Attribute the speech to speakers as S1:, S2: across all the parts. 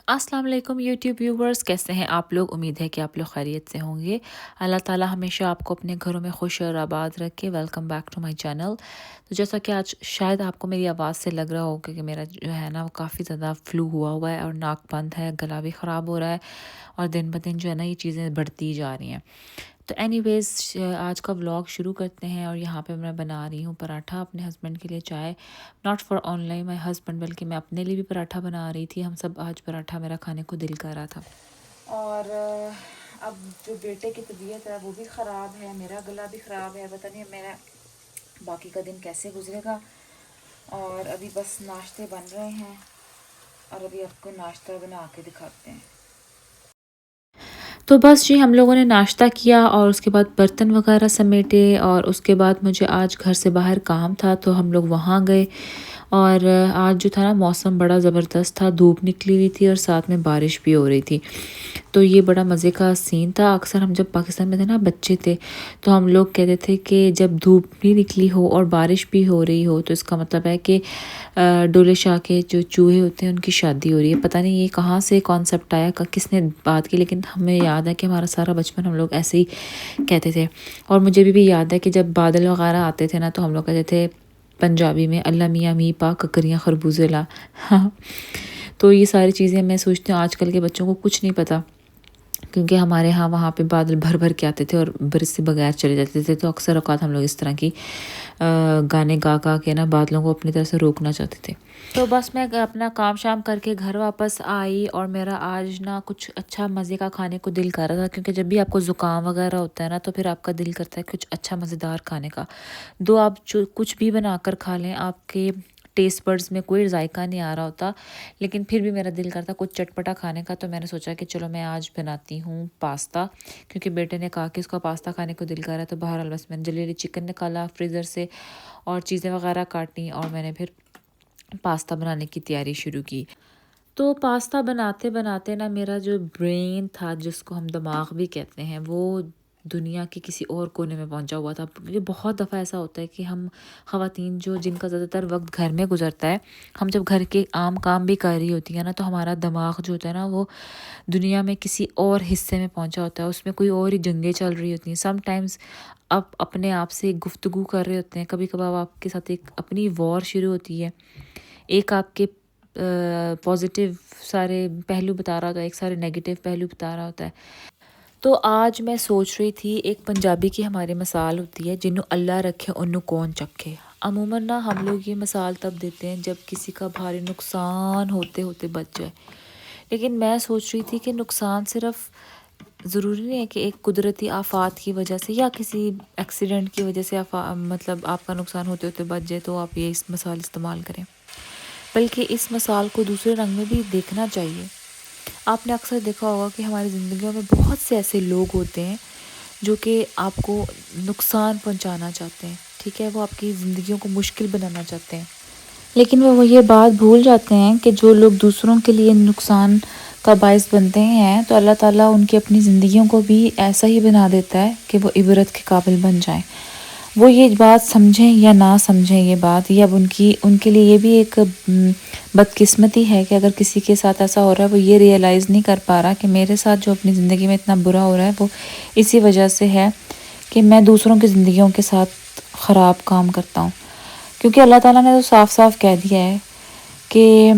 S1: السلام علیکم YouTube viewers, کیسے ہیں آپ لوگ؟ امید ہے کہ آپ لوگ خیریت سے ہوں گے۔ اللہ تعالیٰ ہمیشہ آپ کو اپنے گھروں میں خوش اور آباد رکھے۔ Welcome back to my channel. تو جیسا کہ آج شاید آپ کو میری آواز سے لگ رہا ہوگا کہ میرا جو ہے نا وہ کافی زیادہ فلو ہوا ہے اور ناک بند ہے، گلا بھی خراب ہو رہا ہے اور دن بدن جو ہے نا یہ چیزیں بڑھتی جا رہی ہیں۔ تو اینی ویز آج کا ولاگ شروع کرتے ہیں، اور یہاں پہ میں بنا رہی ہوں پراٹھا اپنے ہسبینڈ کے لیے، چائے not for on line my husband, بلکہ میں اپنے لیے بھی پراٹھا بنا رہی تھی۔ ہم سب آج پراٹھا میرا کھانے کو دل کر رہا تھا، اور اب جو بیٹے کی طبیعت ہے وہ بھی خراب ہے، میرا گلا بھی خراب ہے، پتہ نہیں میرا باقی کا دن کیسے گزرے گا۔ اور ابھی بس ناشتے بن رہے ہیں، اور ابھی آپ کو ناشتہ بنا کے دکھاتے ہیں۔ تو بس جی ہم لوگوں نے ناشتہ کیا اور اس کے بعد برتن وغیرہ سمیٹے، اور اس کے بعد مجھے آج گھر سے باہر کام تھا تو ہم لوگ وہاں گئے۔ اور آج جو تھا نا موسم بڑا زبردست تھا، دھوپ نکلی ہوئی تھی اور ساتھ میں بارش بھی ہو رہی تھی، تو یہ بڑا مزے کا سین تھا۔ اکثر ہم جب پاکستان میں تھے نا، بچے تھے، تو ہم لوگ کہتے تھے کہ جب دھوپ بھی نکلی ہو اور بارش بھی ہو رہی ہو تو اس کا مطلب ہے کہ ڈولے شاہ کے جو چوہے ہوتے ہیں ان کی شادی ہو رہی ہے۔ پتہ نہیں یہ کہاں سے کانسیپٹ آیا، کس نے بات کی، لیکن ہمیں یاد ہے کہ ہمارا سارا بچپن ہم لوگ ایسے ہی کہتے تھے۔ اور مجھے بھی یاد ہے کہ جب بادل وغیرہ آتے تھے نا تو ہم لوگ کہتے تھے پنجابی میں، اللہ میاں می پا ککریاں خربوزے لا۔ تو یہ ساری چیزیں میں سوچتی ہوں آج کل کے بچوں کو کچھ نہیں پتہ، کیونکہ ہمارے ہاں وہاں پہ بادل بھر بھر کے آتے تھے اور برس سے بغیر چلے جاتے تھے، تو اکثر اوقات ہم لوگ اس طرح کی گانے گا کے نا بادلوں کو اپنی طرف سے روکنا چاہتے تھے۔ تو بس میں اپنا کام شام کر کے گھر واپس آئی، اور میرا آج نا کچھ اچھا مزے کا کھانے کو دل کر رہا تھا، کیونکہ جب بھی آپ کو زکام وغیرہ ہوتا ہے نا تو پھر آپ کا دل کرتا ہے کچھ اچھا مزیدار کھانے کا۔ دو آپ جو کچھ بھی بنا کر کھا لیں، آپ کے ٹیسٹ برڈز میں کوئی ذائقہ نہیں آ رہا ہوتا، لیکن پھر بھی میرا دل کرتا کچھ چٹپٹا کھانے کا، تو میں نے سوچا کہ چلو میں آج بناتی ہوں پاستا، کیونکہ بیٹے نے کہا کہ اس کا پاستا کھانے کو دل کر رہا ہے۔ تو بہرحال بس میں نے جلدی چکن نکالا فریزر سے اور چیزیں وغیرہ کاٹی، اور میں نے پھر پاستا بنانے کی تیاری شروع کی۔ تو پاستا بناتے بناتے نا میرا جو برین تھا، جس کو ہم دماغ بھی کہتے ہیں، وہ دنیا کے کسی اور کونے میں پہنچا ہوا تھا۔ یہ بہت دفعہ ایسا ہوتا ہے کہ ہم خواتین جن کا زیادہ تر وقت گھر میں گزرتا ہے، ہم جب گھر کے عام کام بھی کر رہی ہوتی ہیں نا تو ہمارا دماغ جو ہوتا ہے نا وہ دنیا میں کسی اور حصے میں پہنچا ہوتا ہے، اس میں کوئی اور ہی جنگیں چل رہی ہوتی ہیں۔ سم ٹائمز آپ اپنے آپ سے گفتگو کر رہے ہوتے ہیں، کبھی کبھار آپ کے ساتھ ایک اپنی وار شروع ہوتی ہے، ایک آپ کے پازیٹیو سارے پہلو بتا رہا ہوتا ہے، ایک سارے نیگیٹیو پہلو بتا رہا ہوتا ہے۔ تو آج میں سوچ رہی تھی، ایک پنجابی کی ہماری مثال ہوتی ہے، جنوں اللہ رکھے انوں کون چکھے۔ عموماً نا ہم لوگ یہ مثال تب دیتے ہیں جب کسی کا بھاری نقصان ہوتے ہوتے بچ جائے، لیکن میں سوچ رہی تھی کہ نقصان صرف ضروری نہیں ہے کہ ایک قدرتی آفات کی وجہ سے یا کسی ایکسیڈنٹ کی وجہ سے مطلب آپ کا نقصان ہوتے ہوتے بچ جائے تو آپ یہ اس مثال استعمال کریں، بلکہ اس مثال کو دوسرے رنگ میں بھی دیکھنا چاہیے۔ آپ نے اکثر دیکھا ہوگا کہ ہماری زندگیوں میں بہت سے ایسے لوگ ہوتے ہیں جو کہ آپ کو نقصان پہنچانا چاہتے ہیں، ٹھیک ہے، وہ آپ کی زندگیوں کو مشکل بنانا چاہتے ہیں، لیکن وہ یہ بات بھول جاتے ہیں کہ جو لوگ دوسروں کے لیے نقصان کا باعث بنتے ہیں تو اللہ تعالیٰ ان کی اپنی زندگیوں کو بھی ایسا ہی بنا دیتا ہے کہ وہ عبرت کے قابل بن جائیں۔ وہ یہ بات سمجھیں یا نہ سمجھیں، یہ بات یہ اب ان کے لیے یہ بھی ایک بدقسمتی ہے کہ اگر کسی کے ساتھ ایسا ہو رہا ہے، وہ یہ ریئلائز نہیں کر پا رہا کہ میرے ساتھ جو اپنی زندگی میں اتنا برا ہو رہا ہے وہ اسی وجہ سے ہے کہ میں دوسروں کی زندگیوں کے ساتھ خراب کام کرتا ہوں۔ کیونکہ اللہ تعالیٰ نے تو صاف صاف کہہ دیا ہے کہ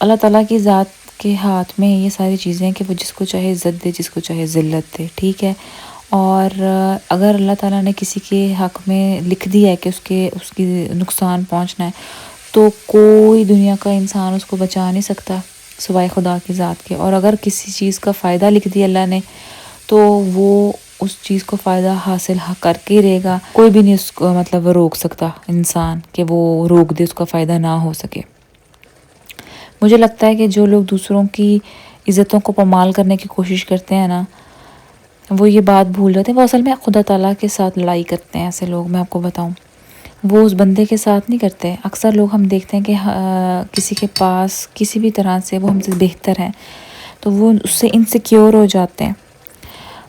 S1: اللہ تعالیٰ کی ذات کے ہاتھ میں یہ ساری چیزیں ہیں کہ وہ جس کو چاہے عزت دے، جس کو چاہے ذلت دے، ٹھیک ہے۔ اور اگر اللہ تعالیٰ نے کسی کے حق میں لکھ دیا ہے کہ اس کی نقصان پہنچنا ہے تو کوئی دنیا کا انسان اس کو بچا نہیں سکتا سوائے خدا کی ذات کے، اور اگر کسی چیز کا فائدہ لکھ دیا اللہ نے تو وہ اس چیز کو فائدہ حاصل کر کے رہے گا، کوئی بھی نہیں اس کو مطلب روک سکتا انسان کہ وہ روک دے اس کا فائدہ نہ ہو سکے۔ مجھے لگتا ہے کہ جو لوگ دوسروں کی عزتوں کو پامال کرنے کی کوشش کرتے ہیں نا، وہ یہ بات بھول جاتے ہیں، وہ اصل میں خدا تعالیٰ کے ساتھ لڑائی کرتے ہیں۔ ایسے لوگ، میں آپ کو بتاؤں، وہ اس بندے کے ساتھ نہیں کرتے۔ اکثر لوگ ہم دیکھتے ہیں کہ کسی کے پاس کسی بھی طرح سے وہ ہم سے بہتر ہیں تو وہ اس سے انسیکیور ہو جاتے ہیں،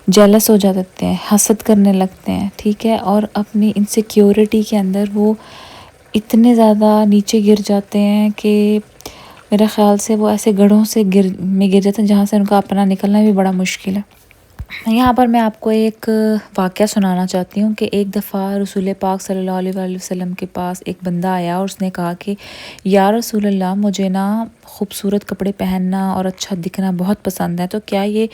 S1: جیلس ہو جاتے ہیں، حسد کرنے لگتے ہیں، ٹھیک ہے، اور اپنی انسیکیورٹی کے اندر وہ اتنے زیادہ نیچے گر جاتے ہیں کہ میرے خیال سے وہ ایسے گڑھوں سے گر جاتے ہیں جہاں سے ان کا اپنا نکلنا بھی بڑا مشکل ہے۔ یہاں پر میں آپ کو ایک واقعہ سنانا چاہتی ہوں کہ ایک دفعہ رسول پاک صلی اللہ علیہ وآلہ وسلم کے پاس ایک بندہ آیا اور اس نے کہا کہ یا رسول اللہ، مجھے نا خوبصورت کپڑے پہننا اور اچھا دکھنا بہت پسند ہے، تو کیا یہ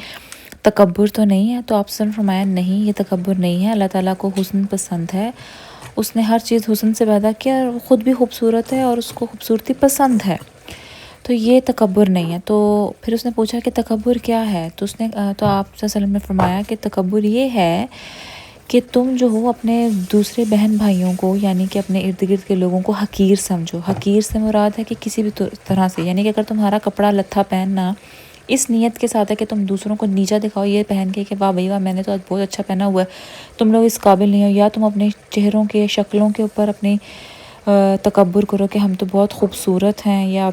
S1: تکبر تو نہیں ہے؟ تو آپ نے فرمایا نہیں، یہ تکبر نہیں ہے، اللہ تعالیٰ کو حسن پسند ہے، اس نے ہر چیز حسن سے پیدا کیا اور وہ خود بھی خوبصورت ہے اور اس کو خوبصورتی پسند ہے، تو یہ تکبر نہیں ہے۔ تو پھر اس نے پوچھا کہ تکبر کیا ہے؟ تو آپ صلی اللہ علیہ وسلم نے فرمایا کہ تکبر یہ ہے کہ تم جو ہو اپنے دوسرے بہن بھائیوں کو، یعنی کہ اپنے ارد گرد کے لوگوں کو حقیر سمجھو۔ حقیر سے مراد ہے کہ کسی بھی طرح سے، یعنی کہ اگر تمہارا کپڑا لتھا پہننا اس نیت کے ساتھ ہے کہ تم دوسروں کو نیچا دکھاؤ یہ پہن کے کہ واہ بھائی واہ، میں نے تو آج بہت اچھا پہنا ہوا ہے، تم لوگ اس قابل نہیں ہو، یا تم اپنے چہروں کے شکلوں کے اوپر اپنی تکبر کرو کہ ہم تو بہت خوبصورت ہیں، یا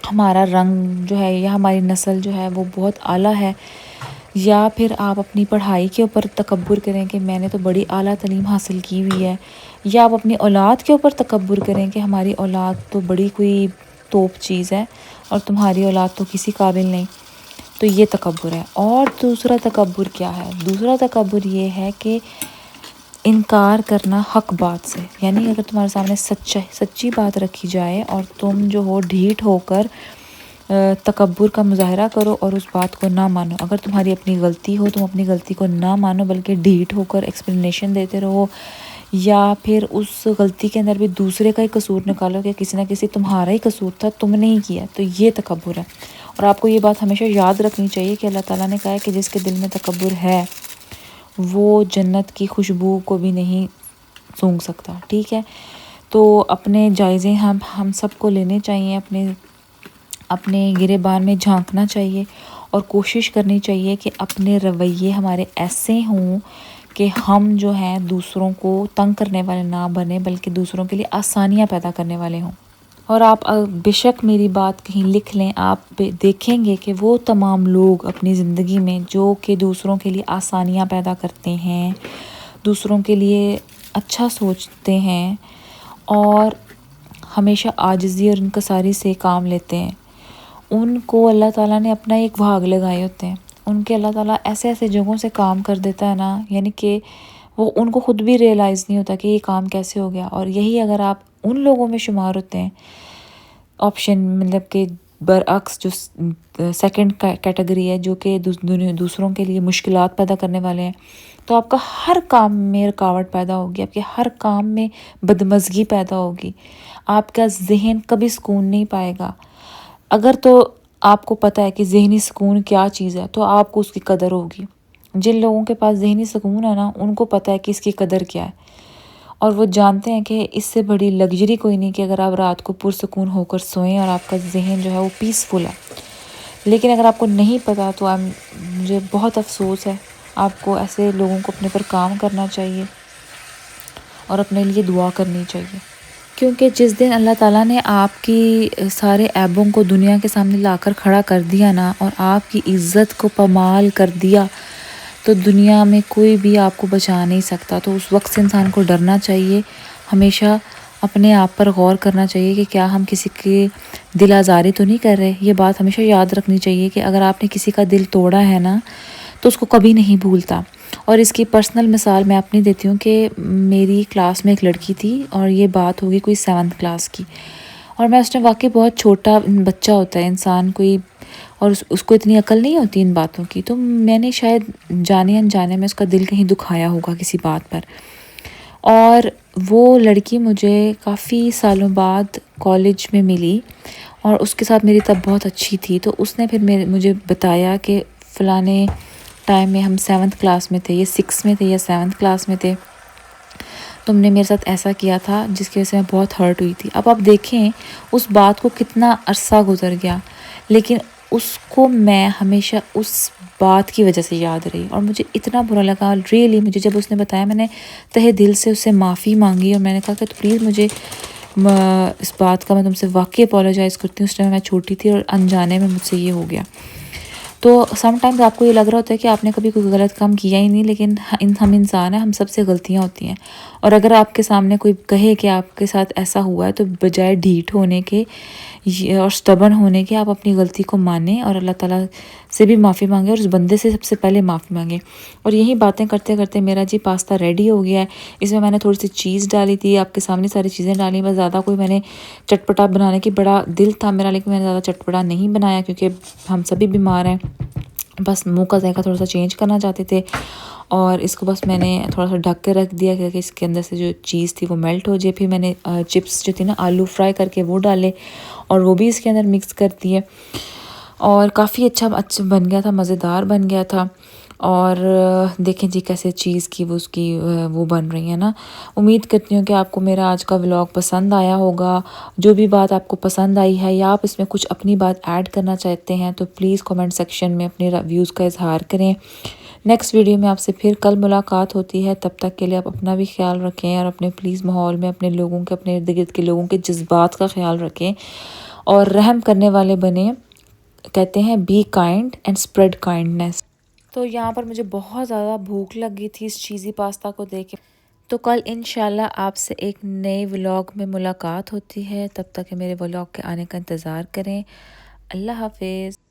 S1: ہمارا رنگ جو ہے یا ہماری نسل جو ہے وہ بہت اعلیٰ ہے، یا پھر آپ اپنی پڑھائی کے اوپر تکبر کریں کہ میں نے تو بڑی اعلیٰ تعلیم حاصل کی ہوئی ہے، یا آپ اپنی اولاد کے اوپر تکبر کریں کہ ہماری اولاد تو بڑی کوئی توپ چیز ہے اور تمہاری اولاد تو کسی قابل نہیں، تو یہ تکبر ہے۔ اور دوسرا تکبر کیا ہے؟ دوسرا تکبر یہ ہے کہ انکار کرنا حق بات سے، یعنی اگر تمہارے سامنے سچی بات رکھی جائے اور تم جو ہو ڈھیٹ ہو کر تکبر کا مظاہرہ کرو اور اس بات کو نہ مانو۔ اگر تمہاری اپنی غلطی ہو، تم اپنی غلطی کو نہ مانو بلکہ ڈھیٹ ہو کر ایکسپلینیشن دیتے رہو، یا پھر اس غلطی کے اندر بھی دوسرے کا ہی قصور نکالو کہ کسی نہ کسی تمہارا ہی قصور تھا، تم نے ہی کیا، تو یہ تکبر ہے۔ اور آپ کو یہ بات ہمیشہ یاد رکھنی چاہیے کہ اللہ تعالیٰ نے کہا ہے کہ جس کے دل میں تکبر ہے وہ جنت کی خوشبو کو بھی نہیں سونگھ سکتا، ٹھیک ہے؟ تو اپنے جائزے ہم سب کو لینے چاہیے، اپنے گریبان میں جھانکنا چاہیے اور کوشش کرنی چاہیے کہ اپنے رویے ہمارے ایسے ہوں کہ ہم جو ہیں دوسروں کو تنگ کرنے والے نہ بنیں بلکہ دوسروں کے لیے آسانیاں پیدا کرنے والے ہوں۔ اور آپ بے شک میری بات کہیں لکھ لیں، آپ دیکھیں گے کہ وہ تمام لوگ اپنی زندگی میں جو کہ دوسروں کے لیے آسانیاں پیدا کرتے ہیں، دوسروں کے لیے اچھا سوچتے ہیں اور ہمیشہ عاجزی اور انکساری سے کام لیتے ہیں، ان کو اللہ تعالیٰ نے اپنا ایک بھاگ لگائے ہوتے ہیں، ان کے اللہ تعالیٰ ایسے ایسے جگہوں سے کام کر دیتا ہے نا، یعنی کہ وہ ان کو خود بھی ریئلائز نہیں ہوتا کہ یہ کام کیسے ہو گیا۔ اور یہی اگر آپ ان لوگوں میں شمار ہوتے ہیں، آپشن مطلب کہ برعکس جو سیکنڈ کیٹیگری ہے، جو کہ دوسروں کے لیے مشکلات پیدا کرنے والے ہیں، تو آپ کا ہر کام میں رکاوٹ پیدا ہوگی، آپ کے ہر کام میں بدمزگی پیدا ہوگی، آپ کا ذہن کبھی سکون نہیں پائے گا۔ اگر تو آپ کو پتہ ہے کہ ذہنی سکون کیا چیز ہے تو آپ کو اس کی قدر ہوگی۔ جن لوگوں کے پاس ذہنی سکون ہے نا، ان کو پتہ ہے کہ اس کی قدر کیا ہے، اور وہ جانتے ہیں کہ اس سے بڑی لگژری کوئی نہیں کہ اگر آپ رات کو پرسکون ہو کر سوئیں اور آپ کا ذہن جو ہے وہ پیسفل ہے۔ لیکن اگر آپ کو نہیں پتہ تو مجھے بہت افسوس ہے، آپ کو ایسے لوگوں کو اپنے پر کام کرنا چاہیے اور اپنے لیے دعا کرنی چاہیے، کیونکہ جس دن اللہ تعالیٰ نے آپ کی سارے عیبوں کو دنیا کے سامنے لا کر کھڑا کر دیا نا اور آپ کی عزت کو پامال کر دیا، تو دنیا میں کوئی بھی آپ کو بچا نہیں سکتا۔ تو اس وقت سے انسان کو ڈرنا چاہیے، ہمیشہ اپنے آپ پر غور کرنا چاہیے کہ کیا ہم کسی کے دل آزاری تو نہیں کر رہے۔ یہ بات ہمیشہ یاد رکھنی چاہیے کہ اگر آپ نے کسی کا دل توڑا ہے نا تو اس کو کبھی نہیں بھولتا۔ اور اس کی پرسنل مثال میں اپنی دیتی ہوں کہ میری کلاس میں ایک لڑکی تھی اور یہ بات ہوگی کوئی 7th کلاس کی، اور میں اس نے واقعی بہت چھوٹا بچہ ہوتا ہے انسان کوئی، اور اس کو اتنی عقل نہیں ہوتی ان باتوں کی، تو میں نے شاید جانے انجانے میں اس کا دل کہیں دکھایا ہوگا کسی بات پر، اور وہ لڑکی مجھے کافی سالوں بعد کالج میں ملی اور اس کے ساتھ میری تب بہت اچھی تھی۔ تو اس نے پھر مجھے بتایا کہ فلانے ٹائم میں ہم 7th کلاس میں تھے، یہ 6 میں تھے یا 7th کلاس میں تھے، تم نے میرے ساتھ ایسا کیا تھا جس کی وجہ سے میں بہت ہرٹ ہوئی تھی۔ اب آپ دیکھیں اس بات کو کتنا عرصہ گزر گیا، لیکن اس کو میں ہمیشہ اس بات کی وجہ سے یاد رہی اور مجھے اتنا برا لگا ریئلی۔ مجھے جب اس نے بتایا میں نے تہہ دل سے اس سے معافی مانگی اور میں نے کہا کہ پلیز مجھے اس بات کا میں تم سے واقعی اپولوجائز کرتی ہوں، اس ٹائم میں چھوٹی تھی اور انجانے میں مجھ سے یہ ہو گیا۔ تو سم ٹائمز آپ کو یہ لگ رہا ہوتا ہے کہ آپ نے کبھی کوئی غلط کام کیا ہی نہیں، لیکن ہم انسان ہیں، ہم سب سے غلطیاں ہوتی ہیں۔ اور اگر آپ کے سامنے کوئی کہے کہ آپ کے ساتھ ایسا ہوا ہے، تو بجائے ڈھیٹ ہونے کے اور سٹبن ہونے کے آپ اپنی غلطی کو مانیں اور اللہ تعالیٰ سے بھی معافی مانگیں، اور اس بندے سے سب سے پہلے معافی مانگیں۔ اور یہی باتیں کرتے کرتے میرا جی پاستا ریڈی ہو گیا ہے۔ اس میں نے تھوڑی سی چیز ڈالی تھی، آپ کے سامنے ساری چیزیں ڈالی، بس زیادہ کوئی میں نے چٹپٹا بنانے کی بڑا دل تھا میرا، لیکن میں نے زیادہ چٹپٹا نہیں بنایا کیونکہ ہم سبھی بیمار ہیں، بس منہ کا ذائقہ تھوڑا سا چینج کرنا چاہتے تھے۔ اور اس کو بس میں نے تھوڑا سا ڈھک کے رکھ دیا کہ اس کے اندر سے جو چیز تھی وہ میلٹ ہو جائے۔ پھر میں نے چپس جو تھی نا آلو فرائی کر کے وہ ڈالے اور وہ بھی اس کے اندر مکس کر دیے، اور کافی اچھا بن گیا تھا، مزیدار بن گیا تھا۔ اور دیکھیں جی کیسے چیز کی وہ بن رہی ہیں نا۔ امید کرتی ہوں کہ آپ کو میرا آج کا ولاگ پسند آیا ہوگا۔ جو بھی بات آپ کو پسند آئی ہے یا آپ اس میں کچھ اپنی بات ایڈ کرنا چاہتے ہیں تو پلیز کمنٹ سیکشن میں اپنے ویوز کا اظہار کریں۔ نیکسٹ ویڈیو میں آپ سے پھر کل ملاقات ہوتی ہے، تب تک کے لیے آپ اپنا بھی خیال رکھیں، اور اپنے پلیز ماحول میں اپنے لوگوں کے، اپنے ارد گرد کے لوگوں کے جذبات کا خیال رکھیں اور رحم کرنے والے بنیں۔ کہتے ہیں be kind and spread kindness. تو یہاں پر مجھے بہت زیادہ بھوک لگی تھی اس چیزی پاستا کو دیکھ کے۔ تو کل انشاءاللہ آپ سے ایک نئے ولاگ میں ملاقات ہوتی ہے، تب تک کہ میرے ولاگ کے آنے کا انتظار کریں۔ اللہ حافظ۔